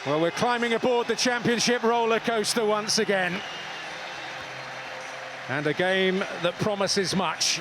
Well, we're climbing aboard the Championship roller coaster once again. And a game that promises much.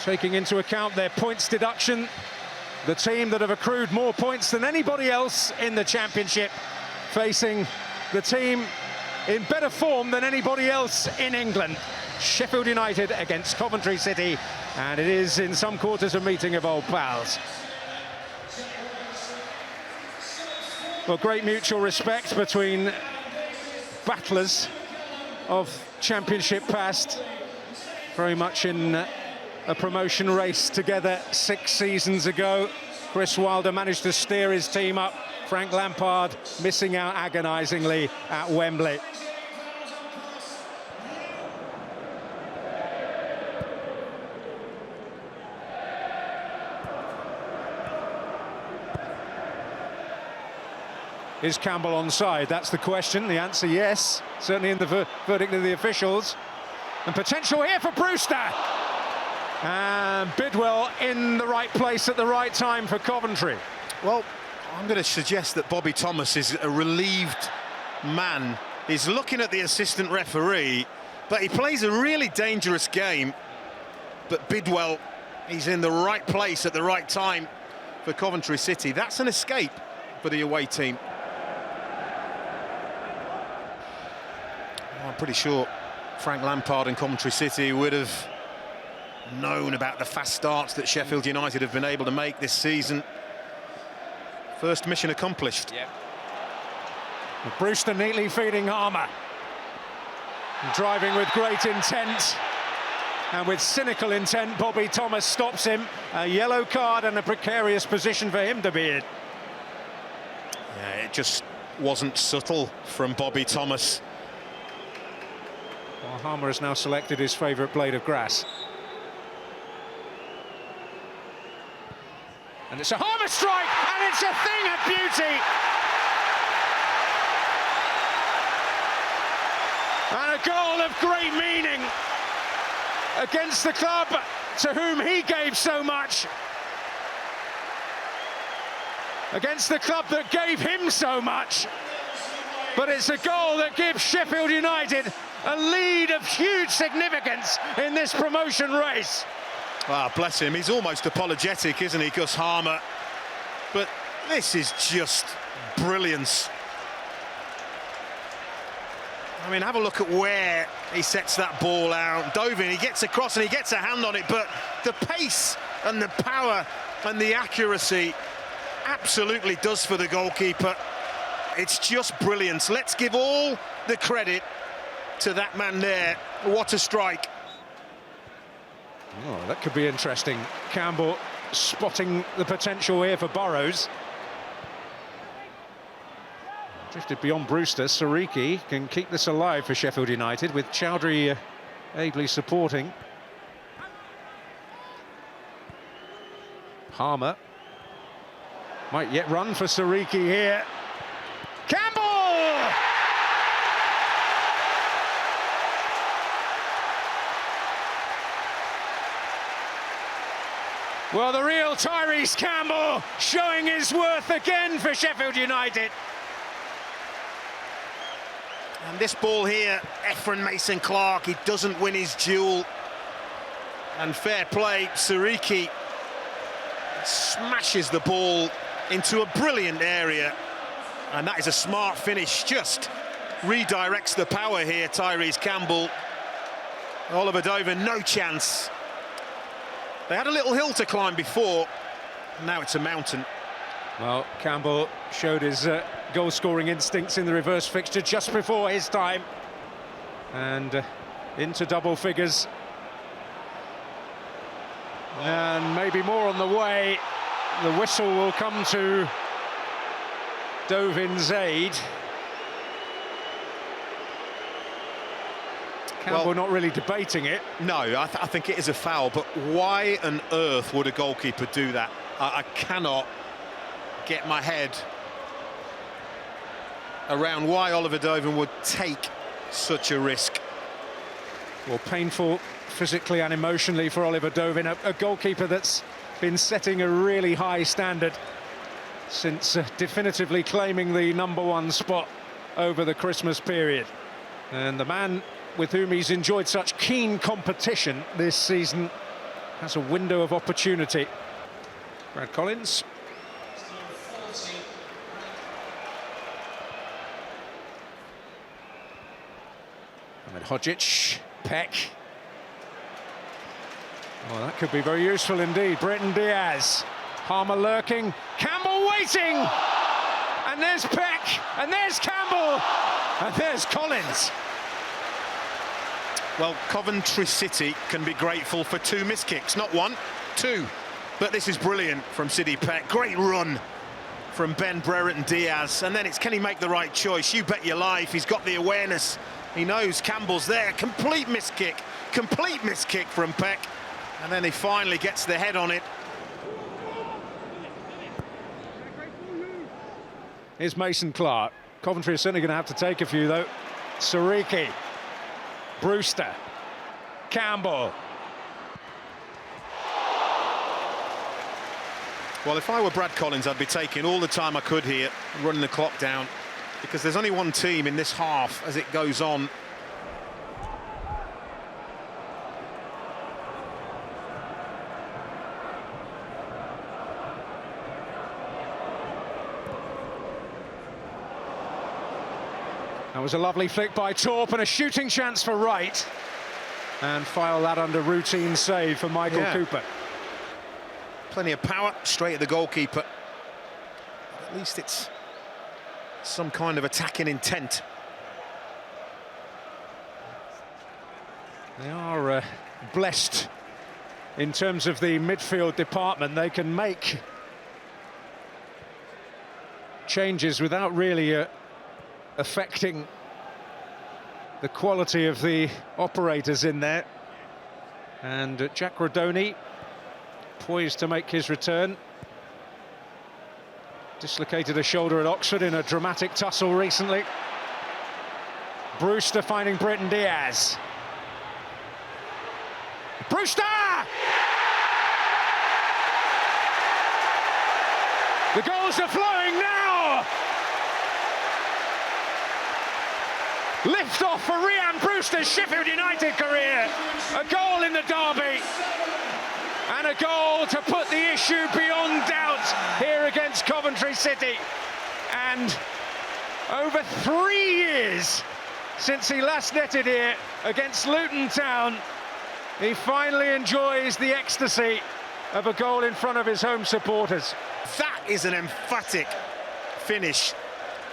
Taking into account their points deduction, the team that have accrued more points than anybody else in the Championship, facing the team in better form than anybody else in England. Sheffield United against Coventry City, and it is in some quarters a meeting of old pals. Well, great mutual respect between battlers of Championship past, very much in a promotion race together 6 seasons ago. Chris Wilder managed to steer his team up. Frank Lampard missing out agonisingly at Wembley. Is Campbell onside? That's the question. The answer, yes. Certainly in the verdict of the officials. And potential here for Brewster. And Bidwell in the right place at the right time for Coventry. Well, I'm going to suggest that Bobby Thomas is a relieved man. He's looking at the assistant referee, but he plays a really dangerous game. But Bidwell, he's in the right place at the right time for Coventry City. That's an escape for the away team. I'm pretty sure Frank Lampard and Coventry City would have known about the fast starts that Sheffield United have been able to make this season. First mission accomplished. Yep. Brewster neatly feeding Harmer. Driving with great intent. And with cynical intent, Bobby Thomas stops him. A yellow card and a precarious position for him to be in. Yeah, it just wasn't subtle from Bobby Thomas. Well, Harmer has now selected his favourite blade of grass. And it's a Harmer strike, and it's a thing of beauty! And a goal of great meaning against the club to whom he gave so much. Against the club that gave him so much. But it's a goal that gives Sheffield United a lead of huge significance in this promotion race. Ah, bless him. He's almost apologetic, isn't he, Gus Harmer? But this is just brilliance. I mean, have a look at where he sets that ball out. Dovin, he gets across and he gets a hand on it, but the pace and the power and the accuracy absolutely does for the goalkeeper. It's just brilliance. Let's give all the credit to that man there. What a strike. Oh, that could be interesting. Campbell spotting the potential here for Burrows. Drifted beyond Brewster. Sariki can keep this alive for Sheffield United, with Chowdhury ably supporting. Harmer might yet run for Sariki here. Campbell! Well, the real Tyrese Campbell showing his worth again for Sheffield United. And this ball here, Efren Mason-Clark, he doesn't win his duel. And fair play, Sariki smashes the ball into a brilliant area. And that is a smart finish, just redirects the power here, Tyrese Campbell. Oliver Dovin, no chance. They had a little hill to climb before, now it's a mountain. Well, Campbell showed his goal-scoring instincts in the reverse fixture just before his time. And into double figures. And maybe more on the way. The whistle will come to Dovin's aid. Campbell Well, not really debating it. No, I think it is a foul, but why on earth would a goalkeeper do that? I cannot get my head around why Oliver Dovin would take such a risk. Well, painful physically and emotionally for Oliver Dovin, a goalkeeper that's been setting a really high standard since definitively claiming the #1 spot over the Christmas period. And the man with whom he's enjoyed such keen competition this season has a window of opportunity. Brad Collins. Ahmed Hodzic, Peck. Well, that could be very useful indeed. Britton Diaz, Harmer lurking, Campbell waiting! And there's Peck, and there's Campbell, and there's Collins. Well, Coventry City can be grateful for 2 missed kicks, not 1, 2. But this is brilliant from Sidi Peck. Great run from Ben Brereton Diaz. And then it's, can he make the right choice? You bet your life. He's got the awareness. He knows Campbell's there. Complete missed kick from Peck. And then he finally gets the head on it. Here's Mason Clark. Coventry are certainly going to have to take a few, though. Sariki. Brewster. Campbell. Well, if I were Brad Collins, I'd be taking all the time I could here, running the clock down, because there's only one team in this half as it goes on. That was a lovely flick by Torp and a shooting chance for Wright. And file that under routine save for Michael Cooper. Plenty of power, straight at the goalkeeper. At least it's some kind of attacking intent. They are blessed in terms of the midfield department. They can make changes without really affecting the quality of the operators in there. And Jack Rodoni poised to make his return. Dislocated a shoulder at Oxford in a dramatic tussle recently. Brewster finding Britton Diaz. Brewster! The goals are flowing now! Lift off for Rhian Brewster's Sheffield United career. A goal in the derby. And a goal to put the issue beyond doubt here against Coventry City. And over 3 years since he last netted here against Luton Town, he finally enjoys the ecstasy of a goal in front of his home supporters. That is an emphatic finish.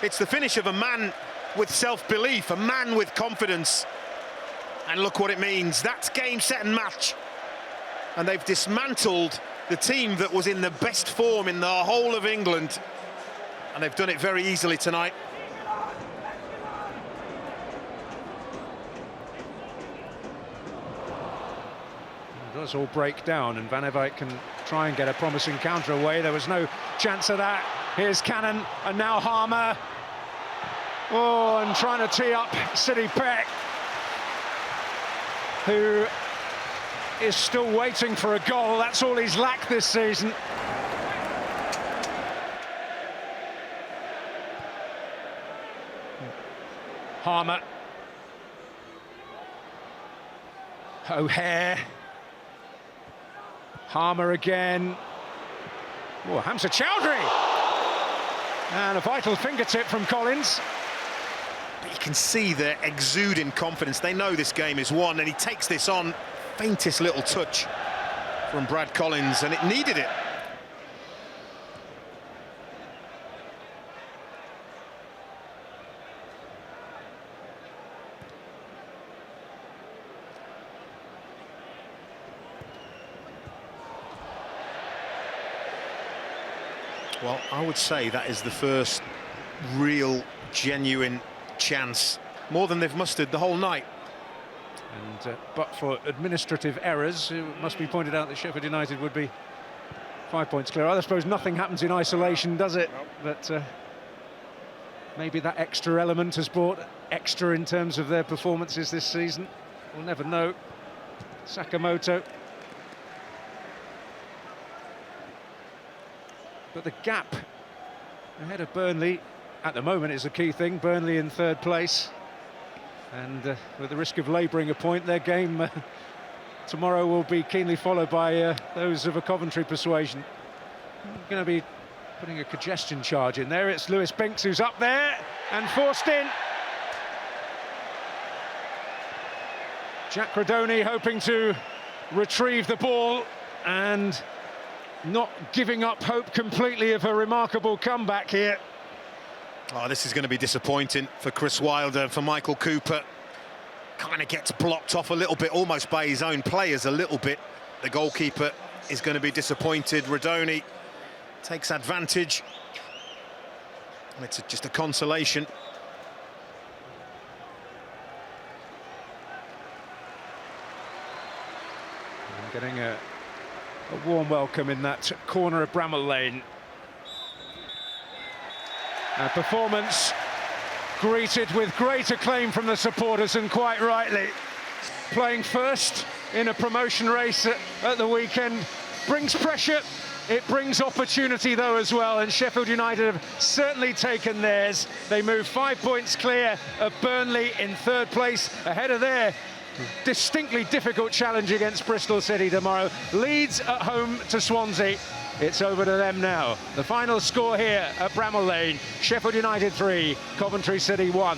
It's the finish of a man with self-belief, a man with confidence. And look what it means. That's game, set and match. And they've dismantled the team that was in the best form in the whole of England. And they've done it very easily tonight. It does all break down, and Van Everijk can try and get a promising counter away. There was no chance of that. Here's Cannon, and now Harmer. Oh, and trying to tee up Sidi Peck, who is still waiting for a goal. That's all he's lacked this season. Harmer. O'Hare. Harmer again. Oh, Hamza Chowdhury. And a vital fingertip from Collins. But you can see they're exuding confidence. They know this game is won, and he takes this on. Faintest little touch from Brad Collins, and it needed it. Well, I would say that is the first real, genuine chance, more than they've mustered the whole night. And but for administrative errors, it must be pointed out that Sheffield United would be 5 points clear. I suppose nothing happens in isolation, does it? No. But maybe that extra element has brought extra in terms of their performances this season. We'll never know. Sakamoto. But the gap ahead of Burnley. At the moment is the key thing. Burnley in third place, and with the risk of labouring a point, their game tomorrow will be keenly followed by those of a Coventry persuasion. Going to be putting a congestion charge in there. It's Lewis Binks who's up there and forced in. Jack Rodoni hoping to retrieve the ball and not giving up hope completely of a remarkable comeback here. Oh, this is going to be disappointing for Chris Wilder, for Michael Cooper. Kind of gets blocked off a little bit, almost by his own players a little bit. The goalkeeper is going to be disappointed. Rodoni takes advantage. And it's just a consolation. And getting a warm welcome in that corner of Bramall Lane. A performance greeted with great acclaim from the supporters, and quite rightly. Playing first in a promotion race at the weekend brings pressure, it brings opportunity though as well, and Sheffield United have certainly taken theirs. They move 5 points clear of Burnley in third place, ahead of their distinctly difficult challenge against Bristol City tomorrow. Leeds at home to Swansea. It's over to them now. The final score here at Bramall Lane, Sheffield United 3, Coventry City 1.